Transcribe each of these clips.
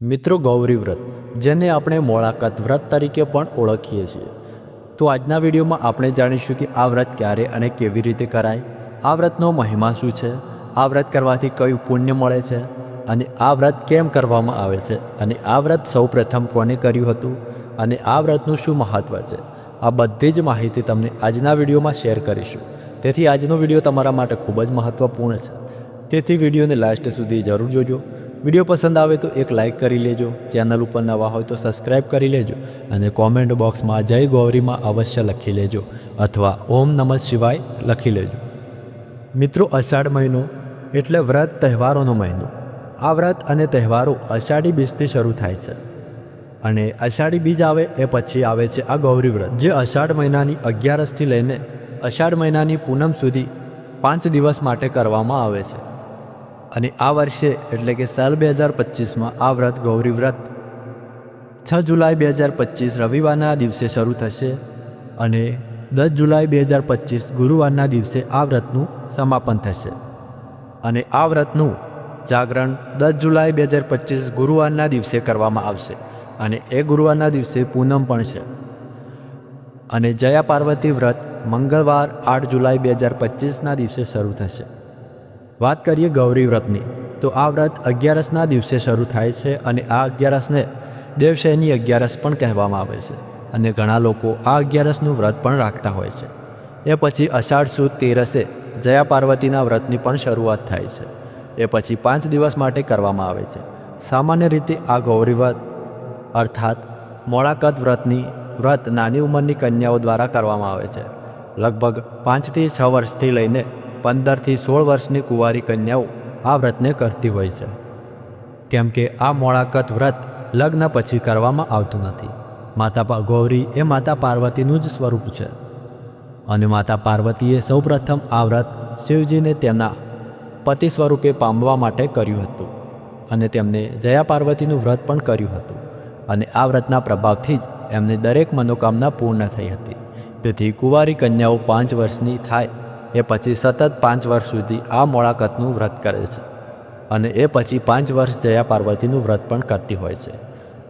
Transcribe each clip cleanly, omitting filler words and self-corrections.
મિત્રો, ગૌરી વ્રત, જેને આપણે મોળાકત વ્રત તરીકે પણ ઓળખીએ છીએ, તો આજના વિડીયોમાં આપણે જાણીશું કે આ વ્રત ક્યારે અને કેવી રીતે કરાય, આ વ્રતનો મહિમા શું છે, આ વ્રત કરવાથી કયું પુણ્ય મળે છે અને આ વ્રત કેમ કરવામાં આવે છે અને આ વ્રત સૌપ્રથમ કોને કર્યું હતું અને આ વ્રતનું શું મહત્ત્વ છે. આ બધી જ માહિતી તમને આજના વિડીયોમાં શેર કરીશું. તેથી આજનો વિડીયો તમારા માટે ખૂબ જ મહત્ત્વપૂર્ણ છે. તેથી વિડીયોને લાસ્ટ સુધી જરૂર જોજો. વિડીયો પસંદ આવે તો એક લાઇક કરી લેજો, ચેનલ ઉપર નવા હોય તો સબસ્ક્રાઈબ કરી લેજો અને કોમેન્ટ બોક્સમાં જય ગૌરીમાં અવશ્ય લખી લેજો અથવા ઓમ નમઃ શિવાય લખી લેજો. મિત્રો, અષાઢ મહિનો એટલે વ્રત તહેવારોનો મહિનો. આ વ્રત અને તહેવારો અષાઢી બીજથી શરૂ થાય છે અને અષાઢી બીજ આવે એ પછી આવે છે આ ગૌરી વ્રત, જે અષાઢ મહિનાની 11થી લઈને અષાઢ મહિનાની પૂનમ સુધી 5 દિવસ માટે કરવામાં આવે છે. અને આ વર્ષે એટલે કે સાલ 2025માં આ વ્રત ગૌરી વ્રત 6 જુલાઈ 2025 રવિવારના દિવસે શરૂ થશે અને 10 જુલાઈ 2025 ગુરુવારના દિવસે આ વ્રતનું સમાપન થશે. અને આ વ્રતનું જાગરણ 10 જુલાઈ 2025 ગુરુવારના દિવસે કરવામાં આવશે અને એ ગુરુવારના દિવસે પૂનમ પણ છે. અને જયા પાર્વતી વ્રત મંગળવાર 8 જુલાઈ 2025ના દિવસે શરૂ થશે. વાત કરીએ ગૌરી વ્રતની, તો આ વ્રત 11ના દિવસે શરૂ થાય છે અને આ 11ને દેવશયની 11 પણ કહેવામાં આવે છે અને ઘણા લોકો આ 11નું વ્રત પણ રાખતા હોય છે. એ પછી અષાઢ સુદ 13એ જયા પાર્વતીના વ્રતની પણ શરૂઆત થાય છે. એ પછી 5 દિવસ માટે કરવામાં આવે છે. સામાન્ય રીતે આ ગૌરી વ્રત અર્થાત મોળાકત વ્રત નાની ઉંમરની કન્યાઓ દ્વારા કરવામાં આવે છે. લગભગ 5 થી 6 વર્ષથી લઈને 15 થી 16 વર્ષની કુંવારી કન્યાઓ આ વ્રતને કરતી હોય છે, કેમ કે આ મોળાકત વ્રત લગ્ન પછી કરવામાં આવતું નથી. માતા ગૌરી એ માતા પાર્વતીનું જ સ્વરૂપ છે અને માતા પાર્વતીએ સૌપ્રથમ આ વ્રત શિવજીને તેમના પતિ સ્વરૂપે પામવા માટે કર્યું હતું અને તેમને જયા પાર્વતીનું વ્રત પણ કર્યું હતું અને આ વ્રતના પ્રભાવથી જ એમને દરેક મનોકામના પૂર્ણ થઈ હતી. તેથી કુંવારી કન્યાઓ 5 વર્ષની થાય એ પછી સતત 5 વર્ષ સુધી આ મોળાકતનું વ્રત કરે છે અને એ પછી 5 વર્ષ જયા પાર્વતીનું વ્રત પણ કરતી હોય છે.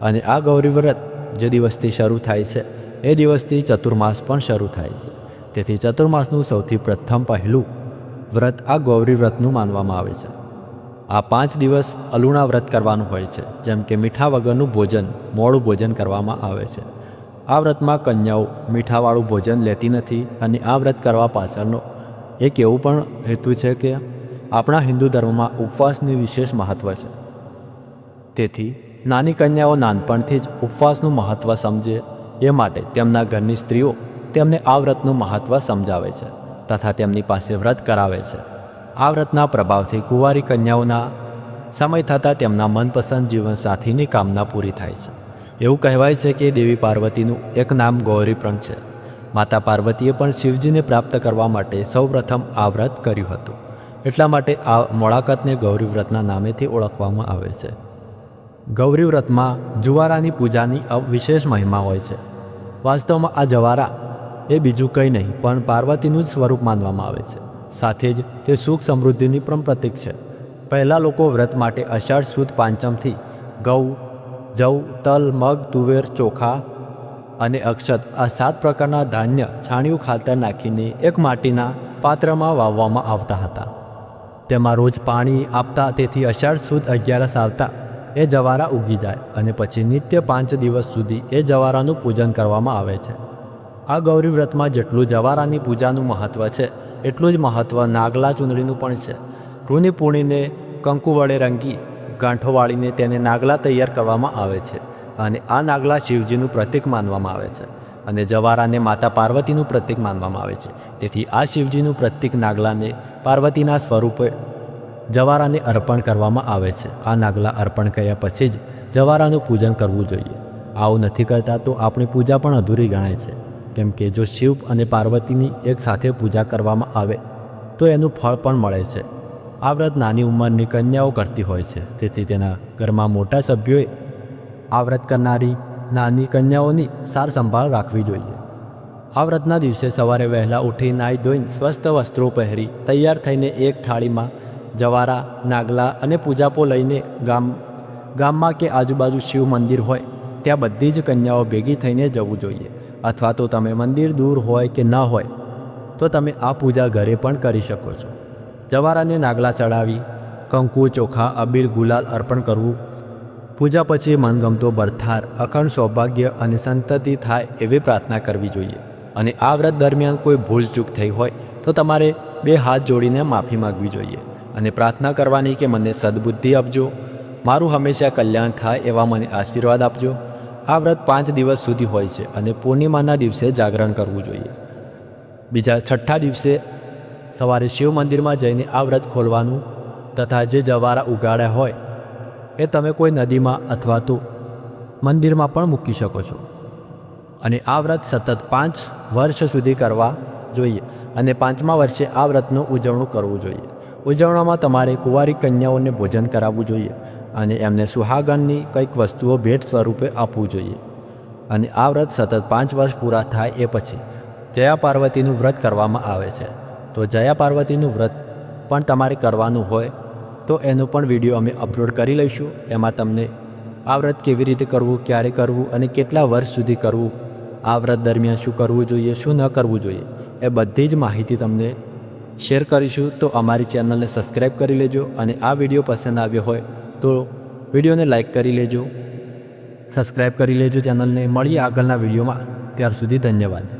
અને આ ગૌરી વ્રત જે દિવસથી શરૂ થાય છે એ દિવસથી ચતુર્માસ પણ શરૂ થાય છે. તેથી ચતુર્માસનું સૌથી પ્રથમ પહેલું વ્રત આ ગૌરી વ્રતનું માનવામાં આવે છે. આ 5 દિવસ અલુણા વ્રત કરવાનું હોય છે, જેમ કે મીઠા વગરનું ભોજન, મોડું ભોજન કરવામાં આવે છે. આ વ્રતમાં કન્યાઓ મીઠાવાળું ભોજન લેતી નથી અને આ વ્રત કરવા પાછળનો એક એવું પણ હેતુ છે કે આપણા હિન્દુ ધર્મમાં ઉપવાસની વિશેષ મહત્ત્વ છે. તેથી નાની કન્યાઓ નાનપણથી જ ઉપવાસનું મહત્ત્વ સમજે એ માટે તેમના ઘરની સ્ત્રીઓ તેમને આ વ્રતનું મહત્ત્વ સમજાવે છે તથા તેમની પાસે વ્રત કરાવે છે. આ વ્રતના પ્રભાવથી કુંવારી કન્યાઓના સમય થતાં તેમના મનપસંદ જીવનસાથીની કામના પૂરી થાય છે. એવું કહેવાય છે કે દેવી પાર્વતીનું એક નામ ગૌરી પણ છે. માતા પાર્વતીએ પણ શિવજીને પ્રાપ્ત કરવા માટે સૌપ્રથમ આ વ્રત કર્યું હતું. એટલા માટે આ મોળાકતને ગૌરી વ્રતના નામેથી ઓળખવામાં આવે છે. ગૌરી વ્રતમાં જુવારાની પૂજાની વિશેષ મહિમા હોય છે. વાસ્તવમાં આ જવારા એ બીજું કંઈ નહીં પણ પાર્વતીનું જ સ્વરૂપ માનવામાં આવે છે. સાથે જ તે સુખ સમૃદ્ધિની પણ પ્રતીક છે. પહેલાં લોકો વ્રત માટે અષાઢ સુદ પાંચમથી ઘઉં, જવ, તલ, મગ, તુવેર, ચોખા અને અક્ષત આ 7 પ્રકારના ધાન્ય છાણિયું ખાતર નાખીને એક માટીના પાત્રમાં વાવવામાં આવતા હતા. તેમાં રોજ પાણી આપતા. તેથી અષાઢ સુદ 11 આવતા એ જવારા ઉગી જાય અને પછી નિત્ય 5 દિવસ સુધી એ જવારાનું પૂજન કરવામાં આવે છે. આ ગૌરી વ્રતમાં જેટલું જવારાની પૂજાનું મહત્ત્વ છે એટલું જ મહત્ત્વ નાગલા ચૂંદડીનું પણ છે. રૂની પૂણીને કંકુ વડે રંગી ગાંઠો વાળીને તેને નાગલા તૈયાર કરવામાં આવે છે અને આ નાગલા શિવજીનું પ્રતીક માનવામાં આવે છે અને જવારાને માતા પાર્વતીનું પ્રતીક માનવામાં આવે છે. તેથી આ શિવજીનું પ્રતીક નાગલાને પાર્વતીના સ્વરૂપે જવારાને અર્પણ કરવામાં આવે છે. આ નાગલા અર્પણ કર્યા પછી જ જવારાનું પૂજન કરવું જોઈએ. આવું નથી કરતા તો આપણી પૂજા પણ અધૂરી ગણાય છે, કેમ કે જો શિવ અને પાર્વતીની એક સાથે પૂજા કરવામાં આવે તો એનું ફળ પણ મળે છે. આ વ્રત નાની ઉંમરની કન્યાઓ કરતી હોય છે, તેથી તેના ઘરમાં મોટા સભ્યોએ આ વ્રત કરનારી નાની કન્યાઓની સાર સંભાળ રાખવી જોઈએ. આ વ્રતના દિવસે સવારે વહેલા ઉઠી નાહી ધોઈને સ્વસ્થ વસ્ત્રો પહેરી તૈયાર થઈને એક થાળીમાં જવારા, નાગલા અને પૂજાપો લઈને ગામમાં કે આજુબાજુ શિવ મંદિર હોય ત્યાં બધી જ કન્યાઓ ભેગી થઈને જવું જોઈએ, અથવા તો તમે મંદિર દૂર હોય કે ન હોય તો તમે આ પૂજા ઘરે પણ કરી શકો છો. જવારાને નાગલા ચડાવી કંકુ, ચોખા, અબીલ, ગુલાલ અર્પણ કરવું. પૂજા પછી મનગમતો બરથાર, અખંડ સૌભાગ્ય અને સંતતિ થાય એવી પ્રાર્થના કરવી જોઈએ. અને આ વ્રત દરમિયાન કોઈ ભૂલચૂક થઈ હોય તો તમારે 2 હાથ જોડીને માફી માગવી જોઈએ અને પ્રાર્થના કરવાની કે મને સદબુદ્ધિ આપજો, મારું હંમેશા કલ્યાણ થાય એવા મને આશીર્વાદ આપજો. આ વ્રત 5 દિવસ સુધી હોય છે અને પૂર્ણિમાના દિવસે જાગરણ કરવું જોઈએ. બીજા 6થા દિવસે સવારે શિવ મંદિરમાં જઈને આ વ્રત ખોલવાનું તથા જે જવારા ઉગાડ્યા હોય એ તમે કોઈ નદીમાં અથવા તો મંદિરમાં પણ મૂકી શકો છો. અને આ વ્રત સતત 5 વર્ષ સુધી કરવા જોઈએ અને 5મા વર્ષે આ વ્રતનું ઉજવણું કરવું જોઈએ. ઉજવણીમાં તમારે કુંવારી કન્યાઓને ભોજન કરાવવું જોઈએ અને એમને સુહાગનની કંઈક વસ્તુઓ ભેટ સ્વરૂપે આપવું જોઈએ. અને આ વ્રત સતત 5 વર્ષ પૂરા થાય એ પછી જયા પાર્વતીનું વ્રત કરવામાં આવે છે. તો જયા પાર્વતીનું વ્રત પણ તમારે કરવાનું હોય તો એનો પણ વિડીયો અમે અપલોડ કરી લઈશું. એમાં તમને આ વ્રત કેવી રીતે કરવું, ક્યારે કરવું અને કેટલા વર્ષ સુધી કરવું, આ વ્રત દરમિયાન શું કરવું જોઈએ, શું ન કરવું જોઈએ, એ બધી જ માહિતી તમને શેર કરીશું. તો અમારી ચેનલને સબસ્ક્રાઈબ કરી લેજો અને આ વિડીયો પસંદ આવ્યો હોય તો વિડીયોને લાઈક કરી લેજો, સબસ્ક્રાઈબ કરી લેજો ચેનલને. મળીએ આગળના વિડીયોમાં. ત્યાર સુધી ધન્યવાદ.